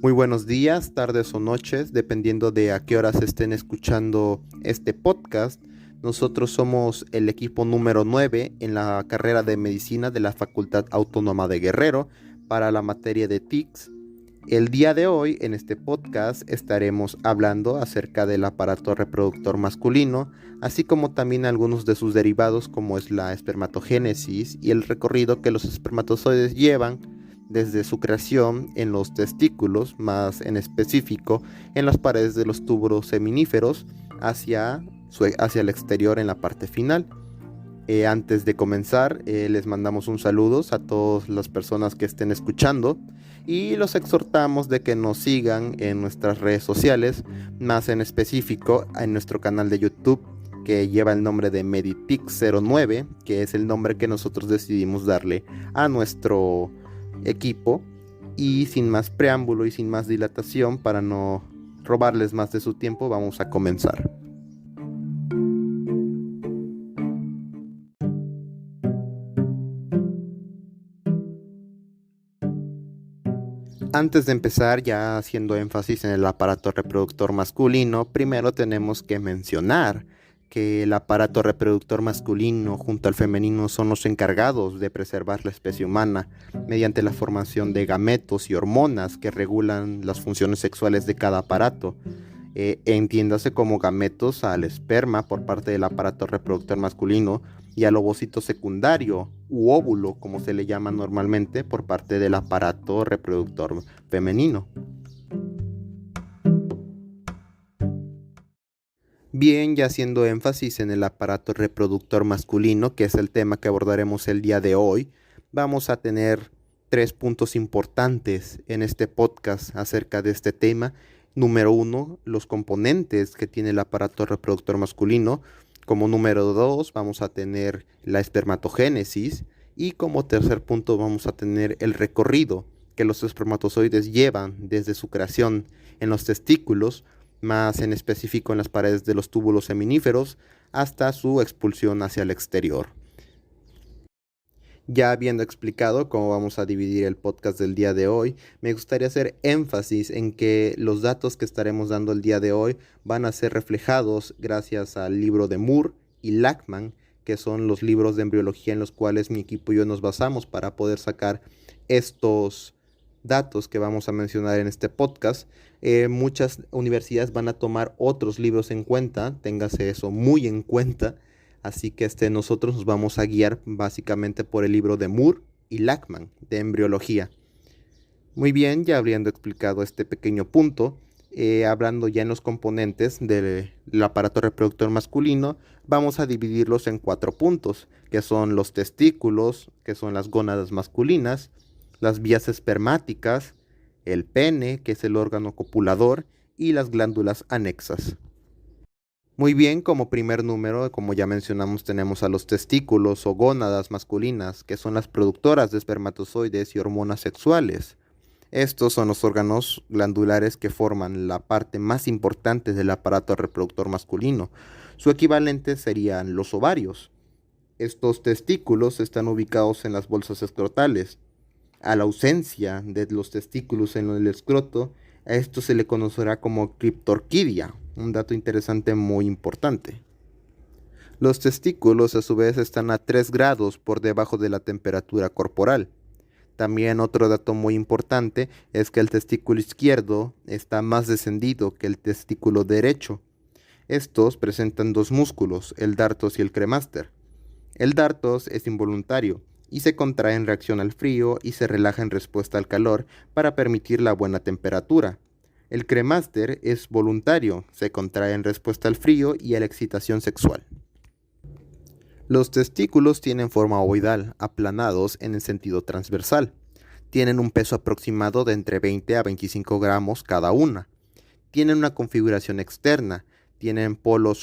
Muy buenos días, tardes o noches, dependiendo de a qué horas estén escuchando este podcast. Nosotros somos el equipo número 9 en la carrera de medicina de la Facultad Autónoma de Guerrero para la materia de TICS. El día de hoy, en este podcast, estaremos hablando acerca del aparato reproductor masculino, así como también algunos de sus derivados como es la espermatogénesis y el recorrido que los espermatozoides llevan desde su creación en los testículos, más en específico en las paredes de los túbulos seminíferos hacia el exterior en la parte final. Antes de comenzar, les mandamos un saludo a todas las personas que estén escuchando y los exhortamos de que nos sigan en nuestras redes sociales, más en específico en nuestro canal de YouTube que lleva el nombre de Meditix09, que es el nombre que nosotros decidimos darle a nuestro equipo. Y sin más preámbulo y sin más dilatación, para no robarles más de su tiempo, vamos a comenzar. Antes de empezar, ya haciendo énfasis en el aparato reproductor masculino, primero tenemos que mencionar que el aparato reproductor masculino junto al femenino son los encargados de preservar la especie humana mediante la formación de gametos y hormonas que regulan las funciones sexuales de cada aparato. Entiéndase como gametos al esperma por parte del aparato reproductor masculino y al ovocito secundario u óvulo, como se le llama normalmente, por parte del aparato reproductor femenino. Bien, ya haciendo énfasis en el aparato reproductor masculino, que es el tema que abordaremos el día de hoy, vamos a tener 3 puntos importantes en este podcast acerca de este tema. Número 1, los componentes que tiene el aparato reproductor masculino. Como número 2, vamos a tener la espermatogénesis. Y como tercer punto, vamos a tener el recorrido que los espermatozoides llevan desde su creación en los testículos, más en específico en las paredes de los túbulos seminíferos, hasta su expulsión hacia el exterior. Ya habiendo explicado cómo vamos a dividir el podcast del día de hoy, me gustaría hacer énfasis en que los datos que estaremos dando el día de hoy van a ser reflejados gracias al libro de Moore y Lachman, que son los libros de embriología en los cuales mi equipo y yo nos basamos para poder sacar estos datos que vamos a mencionar en este podcast. Muchas universidades van a tomar otros libros en cuenta, téngase eso muy en cuenta. Así que nosotros nos vamos a guiar básicamente por el libro de Moore y Lachman de embriología. Muy bien, ya habiendo explicado este pequeño punto, hablando ya en los componentes del aparato reproductor masculino, vamos a dividirlos en 4 puntos, que son los testículos, que son las gónadas masculinas, las vías espermáticas, el pene, que es el órgano copulador, y las glándulas anexas. Muy bien, como primer número, como ya mencionamos, tenemos a los testículos o gónadas masculinas, que son las productoras de espermatozoides y hormonas sexuales. Estos son los órganos glandulares que forman la parte más importante del aparato reproductor masculino. Su equivalente serían los ovarios. Estos testículos están ubicados en las bolsas escrotales. A la ausencia de los testículos en el escroto, a esto se le conocerá como criptorquidia, un dato interesante muy importante. Los testículos a su vez están a 3 grados por debajo de la temperatura corporal. También otro dato muy importante es que el testículo izquierdo está más descendido que el testículo derecho. Estos presentan 2 músculos, el dartos y el cremaster. El dartos es involuntario y se contrae en reacción al frío y se relaja en respuesta al calor para permitir la buena temperatura. El cremaster es voluntario, se contrae en respuesta al frío y a la excitación sexual. Los testículos tienen forma ovoidal, aplanados en el sentido transversal. Tienen un peso aproximado de entre 20 a 25 gramos cada una. Tienen una configuración externa, tiene un polo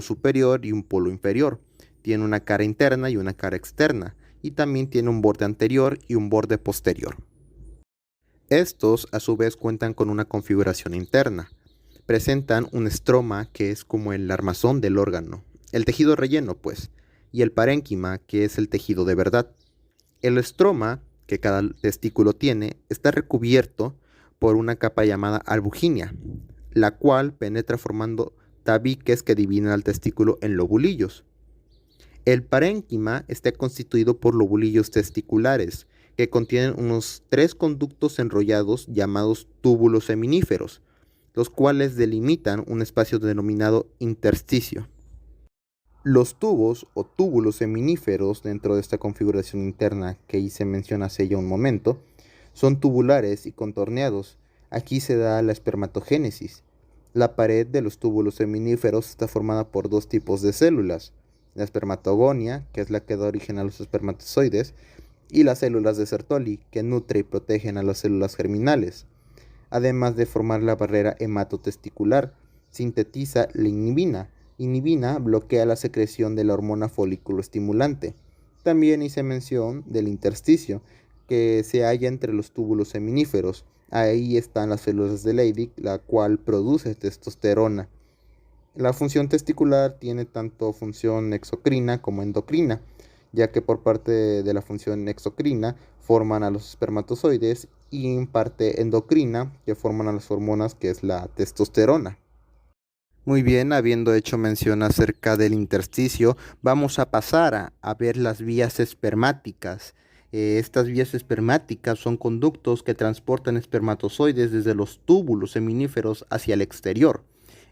superior y un polo inferior. Tiene una cara interna y una cara externa, y también tiene un borde anterior y un borde posterior. Estos, a su vez, cuentan con una configuración interna. Presentan un estroma, que es como el armazón del órgano, el tejido relleno, pues, y el parénquima, que es el tejido de verdad. El estroma, que cada testículo tiene, está recubierto por una capa llamada albuginia, la cual penetra formando tabiques que dividen al testículo en lobulillos. El parénquima está constituido por lobulillos testiculares, que contienen unos 3 conductos enrollados llamados túbulos seminíferos, los cuales delimitan un espacio denominado intersticio. Los tubos o túbulos seminíferos dentro de esta configuración interna que hice mención hace ya un momento, son tubulares y contorneados. Aquí se da la espermatogénesis. La pared de los túbulos seminíferos está formada por 2 tipos de células: la espermatogonia, que es la que da origen a los espermatozoides, y las células de Sertoli, que nutre y protegen a las células germinales. Además de formar la barrera hematotesticular, sintetiza la inhibina. Inhibina bloquea la secreción de la hormona folículo estimulante. También hice mención del intersticio, que se halla entre los túbulos seminíferos. Ahí están las células de Leydig, la cual produce testosterona. La función testicular tiene tanto función exocrina como endocrina, ya que por parte de la función exocrina forman a los espermatozoides y en parte endocrina que forman a las hormonas, que es la testosterona. Muy bien, habiendo hecho mención acerca del intersticio, vamos a pasar a ver las vías espermáticas. Estas vías espermáticas son conductos que transportan espermatozoides desde los túbulos seminíferos hacia el exterior.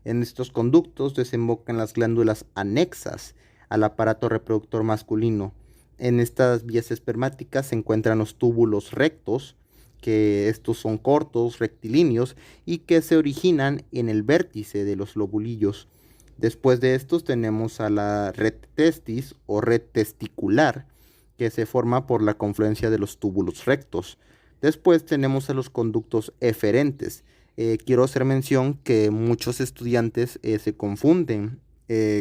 En estos conductos desembocan las glándulas anexas al aparato reproductor masculino. En estas vías espermáticas se encuentran los túbulos rectos, que estos son cortos, rectilíneos y que se originan en el vértice de los lobulillos. Después de estos tenemos a la red testis o red testicular, que se forma por la confluencia de los túbulos rectos. Después tenemos a los conductos eferentes. Quiero hacer mención que muchos estudiantes se confunden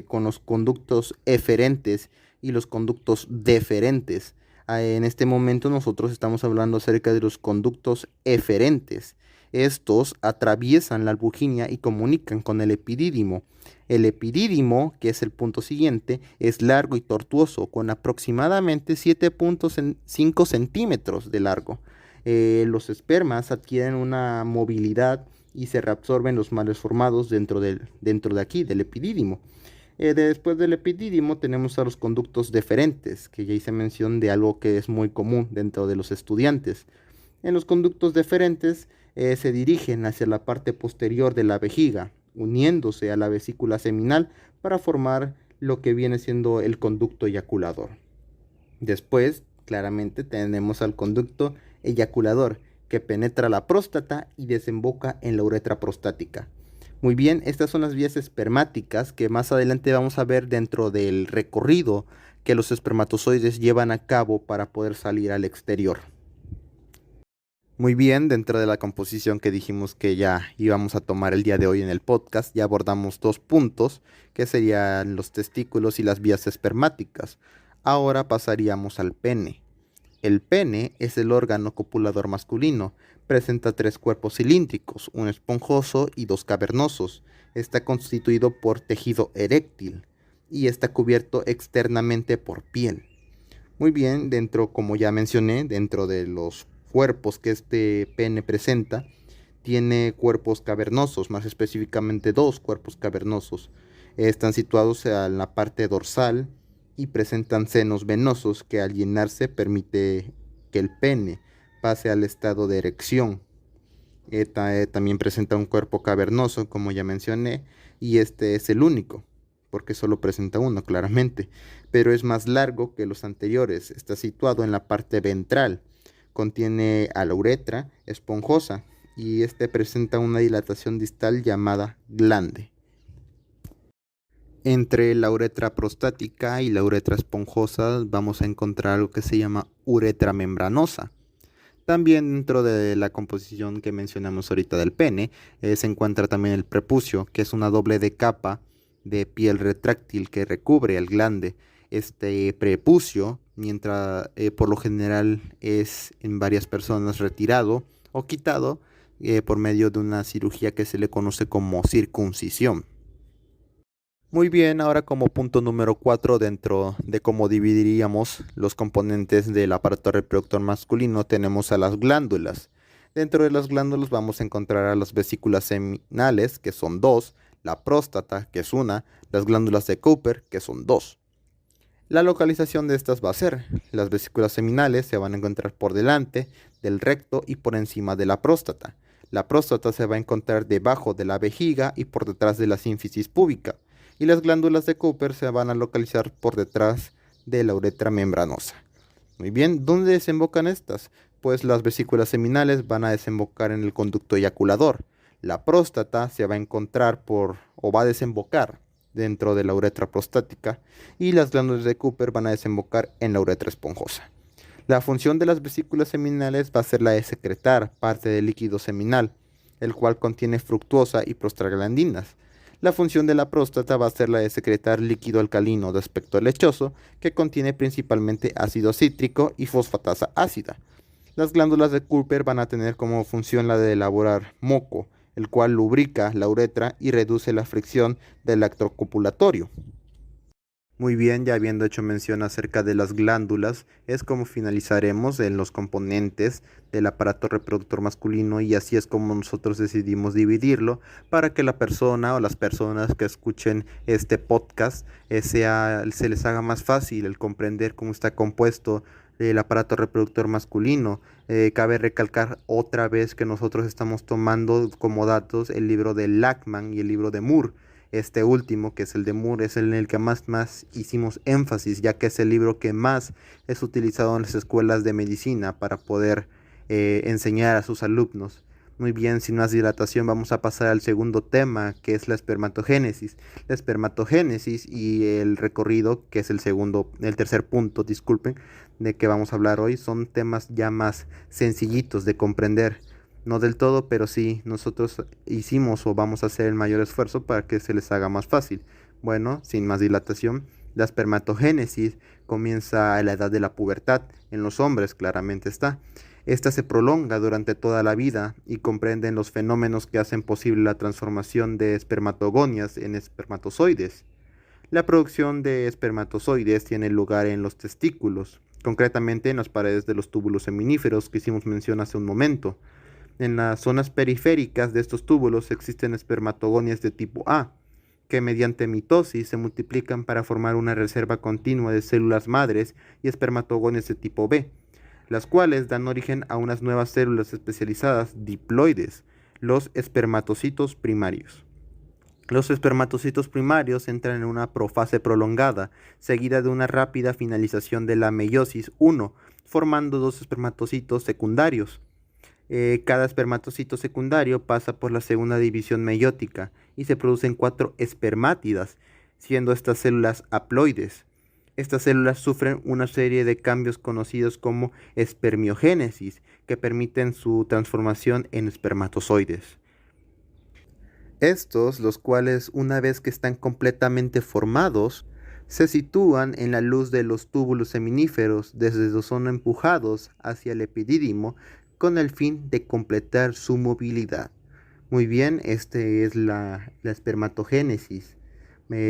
con los conductos eferentes y los conductos deferentes. En este momento nosotros estamos hablando acerca de los conductos eferentes. Estos atraviesan la albuginia y comunican con el epidídimo. El epidídimo, que es el punto siguiente, es largo y tortuoso, con aproximadamente 7.5 centímetros de largo. Los espermas adquieren una movilidad y se reabsorben los males formados dentro de aquí, del epidídimo. Después del epidídimo tenemos a los conductos deferentes, que ya hice mención de algo que es muy común dentro de los estudiantes. En los conductos deferentes se dirigen hacia la parte posterior de la vejiga, uniéndose a la vesícula seminal para formar lo que viene siendo el conducto eyaculador. Después, claramente, tenemos al conducto eyaculador, que penetra la próstata y desemboca en la uretra prostática. Muy bien, estas son las vías espermáticas que más adelante vamos a ver dentro del recorrido que los espermatozoides llevan a cabo para poder salir al exterior. Muy bien, dentro de la composición que dijimos que ya íbamos a tomar el día de hoy en el podcast, ya abordamos 2 puntos, que serían los testículos y las vías espermáticas. Ahora pasaríamos al pene. El pene es el órgano copulador masculino. Presenta 3 cuerpos cilíndricos, uno esponjoso y 2 cavernosos. Está constituido por tejido eréctil y está cubierto externamente por piel. Muy bien, como ya mencioné, dentro de los cuerpos que este pene presenta, tiene cuerpos cavernosos, más específicamente 2 cuerpos cavernosos. Están situados en la parte dorsal y presentan senos venosos que al llenarse permite que el pene pase al estado de erección. También presenta un cuerpo cavernoso, como ya mencioné, y este es el único, porque solo presenta uno, claramente, pero es más largo que los anteriores. Está situado en la parte ventral, contiene a la uretra esponjosa y este presenta una dilatación distal llamada glande. Entre la uretra prostática y la uretra esponjosa vamos a encontrar algo que se llama uretra membranosa. También dentro de la composición que mencionamos ahorita del pene, se encuentra también el prepucio, que es una doble de capa de piel retráctil que recubre el glande. Este prepucio, mientras por lo general es en varias personas retirado o quitado por medio de una cirugía que se le conoce como circuncisión. Muy bien, ahora como punto número 4 dentro de cómo dividiríamos los componentes del aparato reproductor masculino tenemos a las glándulas. Dentro de las glándulas vamos a encontrar a las vesículas seminales, que son dos, la próstata, que es una, las glándulas de Cooper, que son dos. La localización de estas va a ser, las vesículas seminales se van a encontrar por delante del recto y por encima de la próstata. La próstata se va a encontrar debajo de la vejiga y por detrás de la sínfisis púbica. Y las glándulas de Cooper se van a localizar por detrás de la uretra membranosa. Muy bien, ¿dónde desembocan estas? Pues las vesículas seminales van a desembocar en el conducto eyaculador. La próstata se va a encontrar o va a desembocar dentro de la uretra prostática y las glándulas de Cooper van a desembocar en la uretra esponjosa. La función de las vesículas seminales va a ser la de secretar parte del líquido seminal, el cual contiene fructuosa y prostaglandinas. La función de la próstata va a ser la de secretar líquido alcalino de aspecto lechoso, que contiene principalmente ácido cítrico y fosfatasa ácida. Las glándulas de Cooper van a tener como función la de elaborar moco, el cual lubrica la uretra y reduce la fricción del acto copulatorio. Muy bien, ya habiendo hecho mención acerca de las glándulas, es como finalizaremos en los componentes del aparato reproductor masculino y así es como nosotros decidimos dividirlo para que la persona o las personas que escuchen este podcast se les haga más fácil el comprender cómo está compuesto el aparato reproductor masculino. Cabe recalcar otra vez que nosotros estamos tomando como datos el libro de Lachman y el libro de Moore. Este último, que es el de Moore, es en el que más hicimos énfasis, ya que es el libro que más es utilizado en las escuelas de medicina para poder enseñar a sus alumnos. Muy bien, sin más dilatación, vamos a pasar al segundo tema, que es la espermatogénesis. La espermatogénesis y el recorrido, que es el tercer punto, disculpen, de que vamos a hablar hoy, son temas ya más sencillitos de comprender. No del todo, pero sí, nosotros hicimos o vamos a hacer el mayor esfuerzo para que se les haga más fácil. Bueno, sin más dilatación, la espermatogénesis comienza a la edad de la pubertad, en los hombres claramente está. Esta se prolonga durante toda la vida y comprende los fenómenos que hacen posible la transformación de espermatogonias en espermatozoides. La producción de espermatozoides tiene lugar en los testículos, concretamente en las paredes de los túbulos seminíferos que hicimos mención hace un momento. En las zonas periféricas de estos túbulos existen espermatogonias de tipo A, que mediante mitosis se multiplican para formar una reserva continua de células madres y espermatogonias de tipo B, las cuales dan origen a unas nuevas células especializadas diploides, los espermatocitos primarios. Los espermatocitos primarios entran en una profase prolongada, seguida de una rápida finalización de la meiosis 1, formando dos espermatocitos secundarios. Cada espermatocito secundario pasa por la segunda división meiótica y se producen 4 espermátidas, siendo estas células haploides. Estas células sufren una serie de cambios conocidos como espermiogénesis, que permiten su transformación en espermatozoides. Estos, los cuales una vez que están completamente formados, se sitúan en la luz de los túbulos seminíferos desde donde son empujados hacia el epidídimo con el fin de completar su movilidad. Muy bien, este es la espermatogénesis.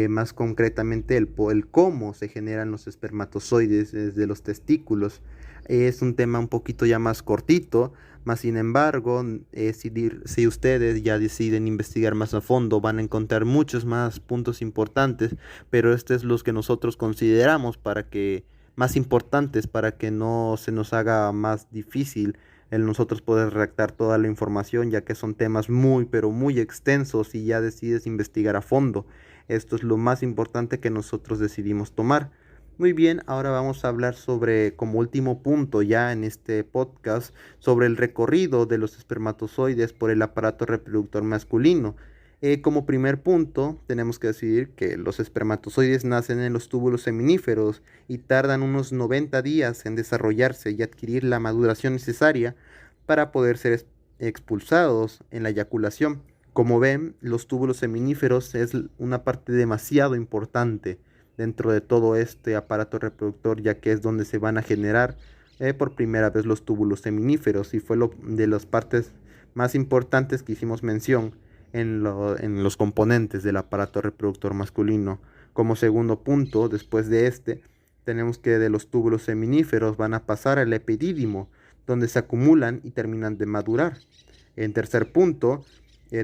Más concretamente el cómo se generan los espermatozoides desde los testículos. Es un tema un poquito ya más cortito, más sin embargo, si ustedes ya deciden investigar más a fondo, van a encontrar muchos más puntos importantes, pero estos es los que nosotros consideramos más importantes para que no se nos haga más difícil el nosotros poder redactar toda la información, ya que son temas muy, pero muy extensos y ya decides investigar a fondo. Esto es lo más importante que nosotros decidimos tomar. Muy bien, ahora vamos a hablar sobre, como último punto ya en este podcast, sobre el recorrido de los espermatozoides por el aparato reproductor masculino. Como primer punto, tenemos que decir que los espermatozoides nacen en los túbulos seminíferos y tardan unos 90 días en desarrollarse y adquirir la maduración necesaria para poder ser expulsados en la eyaculación. Como ven, los túbulos seminíferos es una parte demasiado importante dentro de todo este aparato reproductor, ya que es donde se van a generar por primera vez los túbulos seminíferos y fue de las partes más importantes que hicimos mención en los componentes del aparato reproductor masculino. Como segundo punto, después de tenemos que de los túbulos seminíferos van a pasar al epidídimo, donde se acumulan y terminan de madurar. En tercer punto,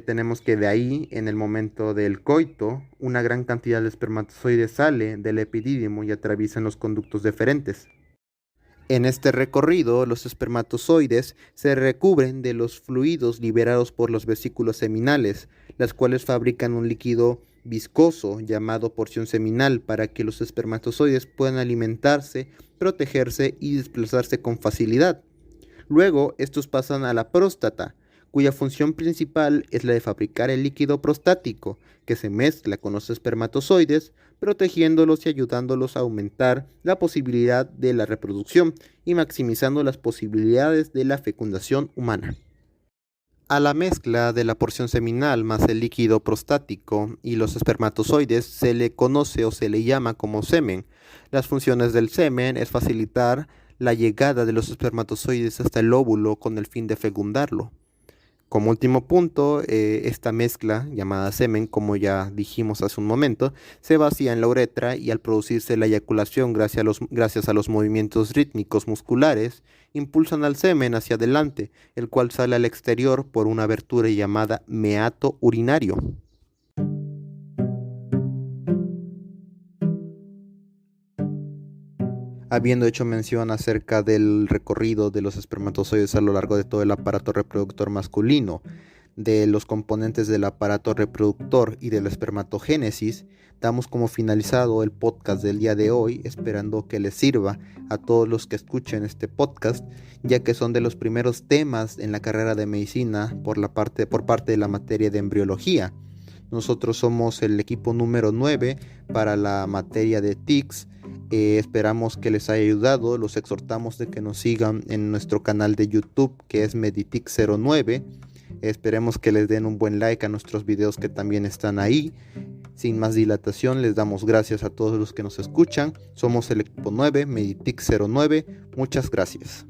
tenemos que de ahí, en el momento del coito, una gran cantidad de espermatozoides sale del epidídimo y atraviesan los conductos deferentes. En este recorrido, los espermatozoides se recubren de los fluidos liberados por los vesículos seminales, las cuales fabrican un líquido viscoso llamado porción seminal para que los espermatozoides puedan alimentarse, protegerse y desplazarse con facilidad. Luego, estos pasan a la próstata, cuya función principal es la de fabricar el líquido prostático, que se mezcla con los espermatozoides, protegiéndolos y ayudándolos a aumentar la posibilidad de la reproducción y maximizando las posibilidades de la fecundación humana. A la mezcla de la porción seminal más el líquido prostático y los espermatozoides se le conoce o se le llama como semen. Las funciones del semen es facilitar la llegada de los espermatozoides hasta el óvulo con el fin de fecundarlo. Como último punto, esta mezcla llamada semen, como ya dijimos hace un momento, se vacía en la uretra y al producirse la eyaculación gracias a los movimientos rítmicos musculares, impulsan al semen hacia adelante, el cual sale al exterior por una abertura llamada meato urinario. Habiendo hecho mención acerca del recorrido de los espermatozoides a lo largo de todo el aparato reproductor masculino, de los componentes del aparato reproductor y de la espermatogénesis, damos como finalizado el podcast del día de hoy, esperando que les sirva a todos los que escuchen este podcast, ya que son de los primeros temas en la carrera de medicina por parte de la materia de embriología. Nosotros somos el equipo número 9 para la materia de TICS. Esperamos que les haya ayudado. Los exhortamos de que nos sigan en nuestro canal de YouTube, que es Meditix09. Esperemos que les den un buen like a nuestros videos que también están ahí. Sin más dilatación, les damos gracias a todos los que nos escuchan. Somos el equipo 9, Meditix09. Muchas gracias.